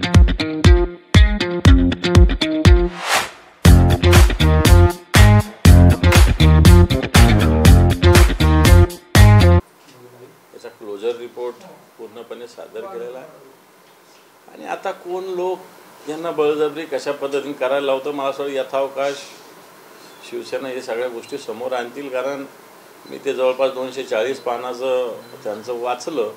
याचा closure report पूर्णपणे सादर केलेला आहे आणि आता कोण लोक यांना बळजबरी कशा पद्धतीने करायला लावतं मला असं यथावकाश शिवसेना हे सगळ्या गोष्टी समोर आणतील, कारण मी ते जवळपास 240 पानाचं त्यांचं वाचलं.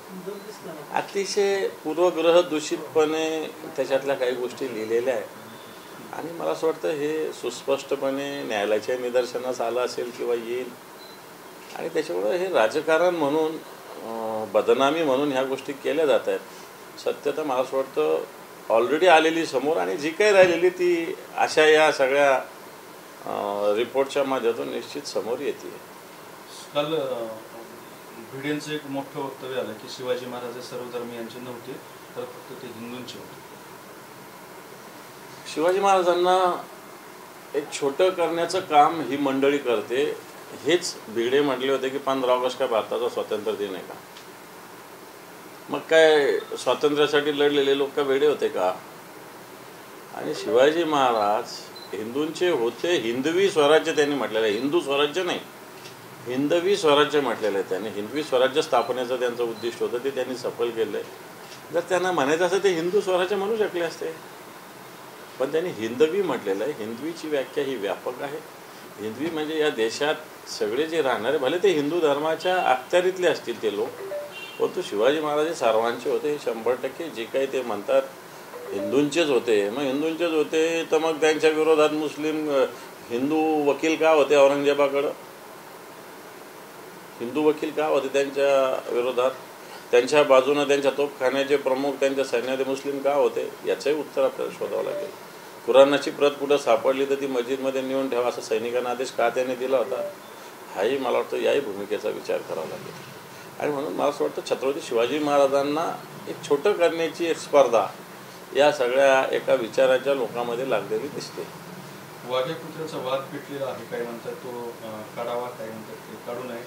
अतिशय पूर्वग्रह दूषितपणे त्याच्यातल्या काही गोष्टी लिहिलेल्या आहेत आणि मला असं वाटतं हे सुस्पष्टपणे न्यायालयाच्या निदर्शनास आलं असेल किंवा येईल आणि त्याच्यामुळं हे राजकारण म्हणून बदनामी म्हणून ह्या गोष्टी केल्या जात आहेत. सत्यता मला असं वाटतं ऑलरेडी आलेली समोर आणि जी काही राहिलेली ती अशा या सगळ्या रिपोर्टच्या माध्यमातून निश्चित समोर येते. काल भिडेंचं एक मोठं वक्तव्य आलं की शिवाजी महाराज सर्वधर्मीयांचे नव्हते तर फक्त ते हिंदूंचे होते. शिवाजी महाराजांना एक छोटं करण्याचं काम ही मंडळी करते. हेच भिडे म्हटले होते की 15 ऑगस्ट काय भारताचा स्वातंत्र्य दिन आहे का? मग काय स्वातंत्र्यासाठी लढलेले लोक का वेडे होते का? आणि शिवाजी महाराज हिंदूंचे होते. हिंदवी स्वराज्य त्यांनी म्हटलेलं आहे, हिंदू स्वराज्य नाही, हिंदवी स्वराज्य म्हटलेलं आहे त्यांनी. हिंदवी स्वराज्य स्थापनेचं त्यांचं उद्दिष्ट होतं, ते त्यांनी सफल केलं आहे. जर त्यांना म्हणायचं असं ते हिंदू स्वराज्य म्हणू शकले असते, पण त्यांनी हिंदवी म्हटलेलं आहे. हिंदवीची व्याख्या ही व्यापक आहे. हिंदवी म्हणजे या देशात सगळे जे राहणारे भले ते हिंदू धर्माच्या अखत्यारीतले असतील ते लोक, परंतु शिवाजी महाराज हे सर्वांचे होते. 100% जे काही ते म्हणतात हिंदूंचेच होते. मग हिंदूंचेच होते तर मग त्यांच्या विरोधात मुस्लिम हिंदू वकील का होते? औरंगजेबाकडं हिंदू वकील का होते त्यांच्या विरोधात? त्यांच्या बाजूनं त्यांच्या तोफखान्याचे प्रमुख त्यांच्या सैन्याचे मुस्लिम का होते? याचंही उत्तर आपल्याला शोधावं लागेल. कुराणाची प्रत कुठं सापडली तर ती मस्जिदमध्ये नेऊन ठेवा असा सैनिकांना आदेश का त्याने दिला होता? हाही मला वाटतं याही भूमिकेचा विचार करावा लागेल. आणि म्हणून मला असं वाटतं छत्रपती शिवाजी महाराजांना एक छोटं करण्याची एक स्पर्धा या सगळ्या एका विचाराच्या लोकांमध्ये लागलेली दिसते. वाघ्या कुत्र्याचा वाद पेटलेला आहे, काही म्हणतात तो काढावा, काही म्हणतात ते काढू नये.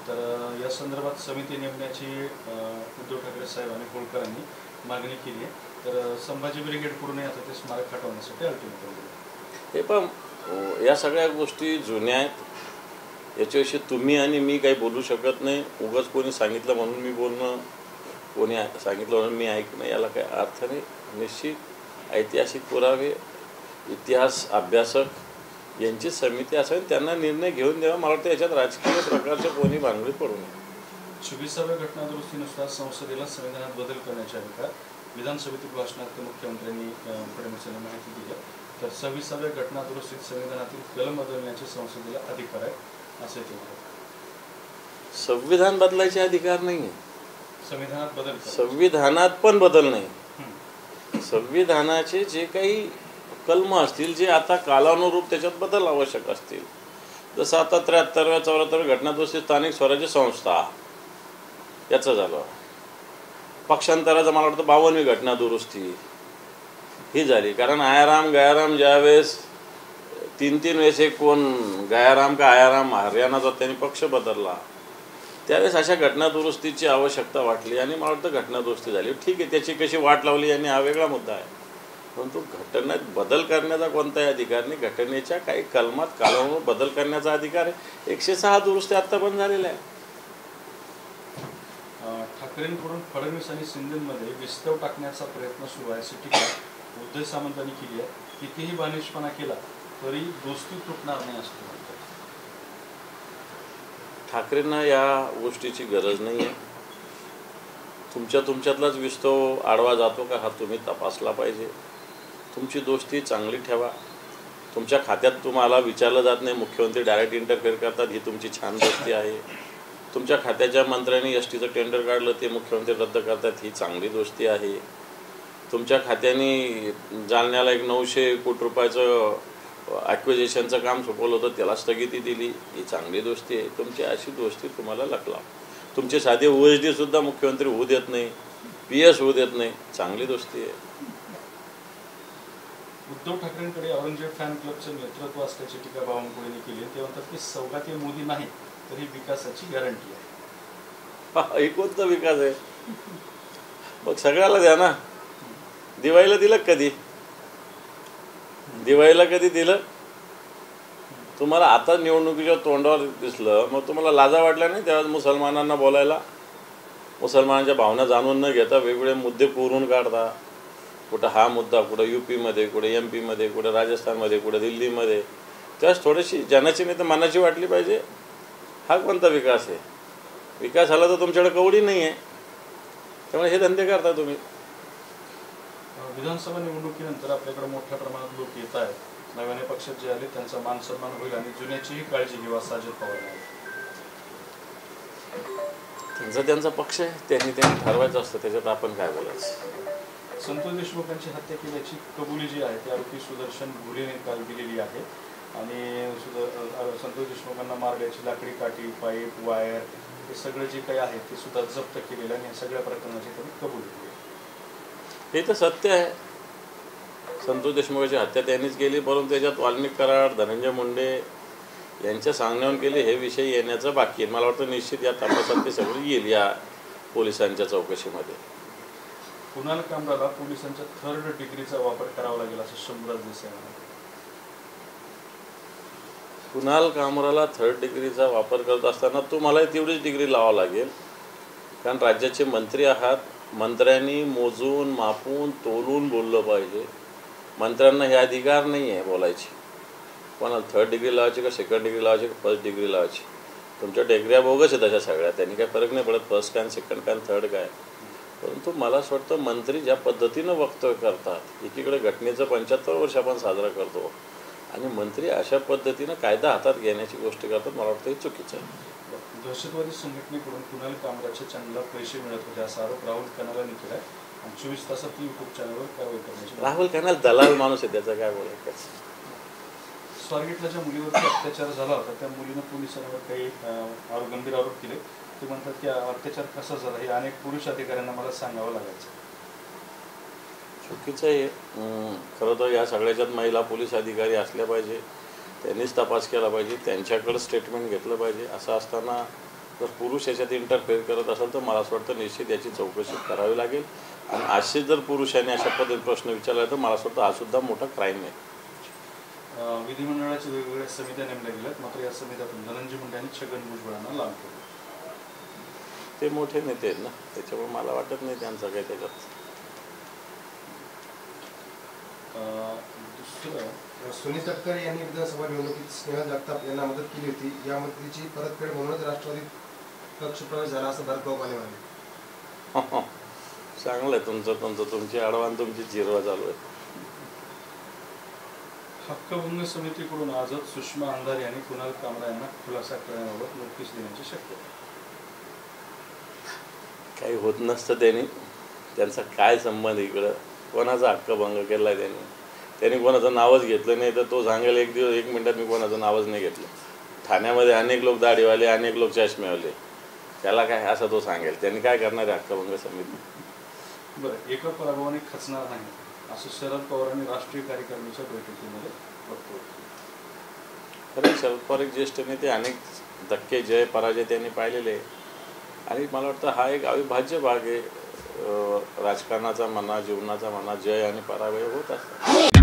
तर या संदर्भात समिती नेमण्याची उद्धव ठाकरे साहेब आणि होळकरांनी मागणी केली आहे. तर संभाजी ब्रिगेडकडूनही आता ते स्मारक हटवण्यासाठी अल्टिमेटम दिलं. हे पण या सगळ्या गोष्टी जुन्या आहेत. याच्याविषयी तुम्ही आणि मी काही बोलू शकत नाही. उगाच कोणी सांगितलं म्हणून मी बोलणं, कोणी सांगितलं म्हणून मी ऐकणं, याला काही अर्थ नाही. निश्चित ऐतिहासिक पुरावे, इतिहास अभ्यासक यांची समिती असावी, त्यांना निर्णय घेऊन द्यावा. मला वाटतं याच्यात राजकीय प्रकारचं कोणी भानगडीत पडू नये. 26व्या घटनादुरुस्तीनुसार संसदेला संविधानात बदल करण्याचे अधिकार विधानसभेतील भाषणात मुख्यमंत्र्यांनी फडणवीसांना माहिती दिली. तर 26व्या घटनादुरुस्तीत संविधानातील कलम बदलण्याचे संसदेला अधिकार आहे असे ते म्हणतात. संविधान बदलायचे अधिकार नाही. संविधानात बदल, संविधानात पण बदल नाही. संविधानाचे जे काही कलम असतील, जे आता कालानुरूप त्याच्यात बदल आवश्यक असतील, जसं आता 73व्या 74व्या घटनादुरुस्ती स्थानिक स्वराज्य संस्था याचं झालं. पक्षांतराचं मला वाटतं 52वी घटनादुरुस्ती ही झाली. कारण आयाराम गयाराम ज्यावेळेस 3 वेळेस एक कोण गयाराम का आयाराम हरियाणाचा त्यांनी पक्ष बदलला, त्यावेळेस अशा घटनादुरुस्तीची आवश्यकता वाटली आणि मला वाटतं घटनादुरुस्ती झाली. ठीक आहे, त्याची कशी वाट लावली यांनी हा वेगळा मुद्दा आहे. परंतु घटनेत बदल करण्याचा कोणताही अधिकार नाही. घटनेच्या काही कलमात कालानुरूप बदल करण्याचा अधिकार आहे. 106 दुरुस्ती आत्ता पण झालेल्या आहे. ठाकरेंकडून फडणवीस आणि शिंदेमध्ये विस्तव टाकण्याचा प्रयत्न सुरू आहे अशी टीका उद्धव सामंतांनी केली आहे. कितीही बानिशपणा केला तरी दोस्ती तुटणार नाही असं म्हणतात. ठाकरेंना या गोष्टीची गरज नाही आहे. तुमच्यातलाच विस्तव आडवा जातो का हा तुम्ही तपासला पाहिजे. तुमची दोस्ती चांगली ठेवा. तुमच्या खात्यात तुम्हाला विचारलं जात नाही, मुख्यमंत्री डायरेक्ट इंटरफेअर करतात, ही तुमची छान दोस्ती आहे. तुमच्या खात्याच्या मंत्र्यांनी एसटीचं टेंडर काढलं, ते मुख्यमंत्री रद्द करतात, ही चांगली दोस्ती आहे. तुमच्या खात्याने जालन्याला एक 900 कोटी रुपयाचं ॲक्विजिशनचं काम सोपवलं होतं, त्याला स्थगिती दिली, ही चांगली दोस्ती आहे. तुमची अशी दोस्ती तुम्हाला लकला. तुमचे साधे OSD सुद्धा मुख्यमंत्री होऊ देत नाही, PS होऊ देत नाही, चांगली दोस्ती आहे. उद्धव ठाकरेंकडे औरंगजेब फॅन क्लबचं नेतृत्व असल्याची टीका बावनकुळेंनी केली. ते म्हणतात की सौगाती मोदी नाही तरी विकासाची गॅरंटी आहे. हा कोणता विकास आहे? मग सगळ्याला द्या ना. दिवाळीला दिलं कधी? दिवाळीला कधी दिलं? तुम्हाला आता निवडणुकीच्या तोंडावर दिसलं, मग तुम्हाला लाजा वाटल्या नाही तेव्हा मुसलमानांना बोलायला? मुसलमानांच्या भावना जाणून न घेता वेगवेगळे मुद्दे कोरून काढता. कुठं हा मुद्दा, कुठं UP-मध्ये, कुठं MP-मध्ये, कुठं राजस्थानमध्ये, कुठं दिल्लीमध्ये. त्यावेळेस थोडीशी जनाची नाही तर मनाची वाटली पाहिजे. हा कोणता विकास आहे? विकास झाला तर तुमच्याकडे कवडी नाही आहे, त्यामुळे हे धंदे करता तुम्ही. विधानसभा निवडणुकीनंतर आपल्याकडे मोठ्या प्रमाणात लोक येत आहेत. नव्याने पक्षात जे आले त्यांचा मान सन्मान होईल आणि जुन्याचीही काळजी घेऊ असं अजित पवार म्हणाले. त्यांचा पक्ष आहे, त्यांनी ठरवायचं असतं, त्याच्यात आपण काय बोलायचं. संतोष देशमुखांची हत्या केल्याची कबुली जी आहे ती आरोपी सुदर्शन भुलेने काल दिलेली आहे आणि संतोष देशमुखांना मारल्याची लाकडी काठी, पाईप, वायर हे सगळं जे काही आहे ते सुद्धा जप्त केलेलं आणि सगळ्या प्रकरणाची त्यांनी कबुली दिली. हे तर सत्य आहे. संतोष देशमुखाची हत्या त्यांनीच केली, परंतु त्याच्यात वाल्मिक कराड, धनंजय मुंडे यांच्या सांगण्यावरून केली हे विषय येण्याचं बाकी आहे. मला वाटतं निश्चित या तपासात ते सगळी येईल या पोलिसांच्या चौकशीमध्ये. कुणाल कामराला पोलिसांच्या 3rd डिग्रीचा वापर करावा लागेल असं शंभूराज देसाई म्हणाले. कुणाल कामराला 3rd डिग्रीचा वापर करत असताना तुम्हाला तेवढीच डिग्री लावावं लागेल, कारण राज्याचे मंत्री आहात. मंत्र्यांनी मोजून मापून तोलून बोललं पाहिजे. मंत्र्यांना हे अधिकार नाही आहे बोलायची. कोणाला 3rd डिग्री लावायची का 2nd डिग्री लावायची का 1st डिग्री लावायची? तुमच्या डिग्र्या बोगस आहेत तशा सगळ्या, त्यांनी काही फरक नाही पडत 1st काय 2nd काय 3rd काय. परंतु मला असं वाटतं मंत्री ज्या पद्धतीनं वक्तव्य करतात, एकीकडे घटनेचं 75 वर्ष आपण साजरा करतो आणि मंत्री अशा पद्धतीनं कायदा हातात घेण्याची गोष्ट करतात, मला वाटतं हे चुकीचं आहे. दहशतवादी संघटनेकडून कुणाल कामराच्या चॅनलला पैसे मिळत होते असा आरोप राहुल कनालांनी केला आहे आणि 24 तासात YouTube चॅनलवर कारवाई करण्याची. राहुल कनाल दलाल माणूस आहे, त्याचं काय बोलायचं. स्वारगेटला ज्या मुलीवरती अत्याचार झाला होता त्या मुलीनं पोलिसांवर काही गंभीर आरोप केले. ते म्हणतात की अत्याचार कसा झाला हे अनेक पुरुष अधिकाऱ्यांना मला सांगावं लागायचं. चुकीचं आहे. खरं तर या सगळ्याच्यात महिला पोलीस अधिकारी असल्या पाहिजे, त्यांनीच तपास केला पाहिजे, त्यांच्याकडं स्टेटमेंट घेतलं पाहिजे. असं असताना जर पुरुष याच्यात इंटरफेअर करत असेल तर मला असं वाटतं निश्चित याची चौकशी करावी लागेल. आणि असे जर पुरुषांनी अशा पद्धतीने प्रश्न विचारला तर मला असं वाटतं हा सुद्धा मोठा क्राईम आहे. विधिमंडळाच्या वेगवेगळ्या समित्या नेमल्या गेल्यात, मात्र या समित्यातून धनंजय मुंडे आणि छगन भुजबळांना लांब केलं. ते मोठे नेते आहेत ना, त्याच्यामुळे मला वाटत नाही त्यांचं काही त्याच्यात. दुसरं, सुनील तटकरे यांनी विधानसभा निवडणुकीत स्नेहल जगताप यांना मदत केली होती. या मदतीची परतफेड म्हणूनच राष्ट्रवादी पक्षप्रवेश झाला असं भरत गोपाने म्हणाले. चांगलं आहे तुमची आडवान तुमची जिरवा चालू आहे. हक्कभंग समितीकडून आजच सुषमा अंधारे आणि कुणाल कामरा यांना खुलासा करण्याबाबत नोटीस देण्याची शक्यता. काही होत नसतं त्यांनी, त्यांचा काय संबंध इकडं, कोणाचा हक्कभंग केला आहे त्यांनी कोणाचं नावच घेतलं नाही तर तो सांगेल एक मिनिटात मी कोणाचं नावच नाही घेतलं. ठाण्यामध्ये अनेक लोक दाढीवाले, अनेक लोक चष्मेवाले, त्याला काय असं तो सांगेल. त्यांनी काय करणार आहे हक्कभंग समिती? बरं, एका पराभवाने खचणार नाही असं शरद पवारांनी राष्ट्रीय कार्यकारिणीच्या बैठकीमध्ये वक्तव्य केलं. खरं शरद पवार एक ज्येष्ठ नेते, अनेक धक्के जय पराजय त्यांनी पाहिलेले आणि मला वाटतं हा एक अविभाज्य भाग आहे राजकारणाचा म्हणा, जीवनाचा म्हणा. जय आणि पराभय होत असतात.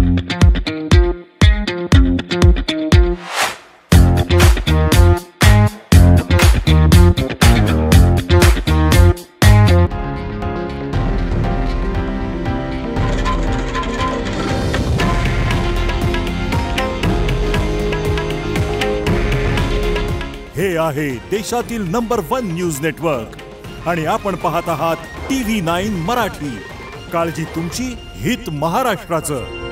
हे आहे देशातील नंबर 1 न्यूज नेटवर्क आणि आपण पाहत आहात TV9 मराठी. काळजी तुमची, हित महाराष्ट्राचं.